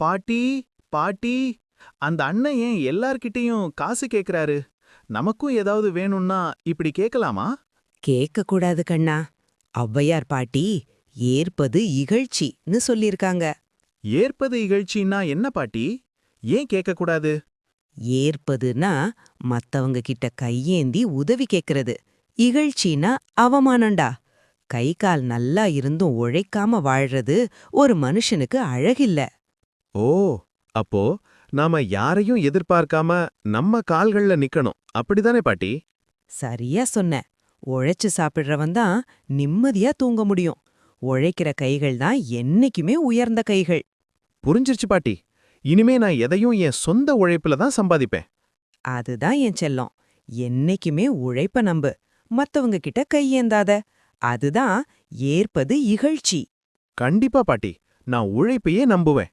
பாட்டி பாட்டி, அந்த அண்ணன் ஏன் எல்லார்கிட்டயும் காசு கேக்குறாரு? நமக்கும் ஏதாவது வேணும்னா இப்படி கேட்கலாமா? கேட்க கூடாது கண்ணா. ஔவையார் பாட்டி ஏற்பது இகழ்ச்சின்னு சொல்லிருக்காங்க. ஏற்பது இகழ்ச்சின்னா என்ன பாட்டி? ஏன் கேட்கக்கூடாது? ஏற்பதுன்னா மத்தவங்க கிட்ட கையேந்தி உதவி கேக்குறது. இகழ்ச்சின்னா அவமானம்டா. கை கால் நல்லா இருந்தும் உழைக்காம வாழ்றது ஒரு மனுஷனுக்கு அழகில்ல. ஓ, அப்போ நாம யாரையும் எதிர்பார்க்காம நம்ம கால்கள்ல நிக்கணும், அப்படிதானே பாட்டி? சரியா சொன்ன. உழைச்சு சாப்பிடுறவன் தான் நிம்மதியா தூங்க முடியும். உழைக்கிற கைகள் தான் என்னைக்குமே உயர்ந்த கைகள். புரிஞ்சிருச்சு பாட்டி. இனிமே நான் எதையும் என் சொந்த உழைப்புல தான் சம்பாதிப்பேன். அதுதான் என் செல்லம். என்னைக்குமே உழைப்ப நம்பு. மத்தவங்க கிட்ட கையேந்தாத. அதுதான் ஏற்பது இகழ்ச்சி. கண்டிப்பா பாட்டி, நான் உழைப்பையே நம்புவேன்.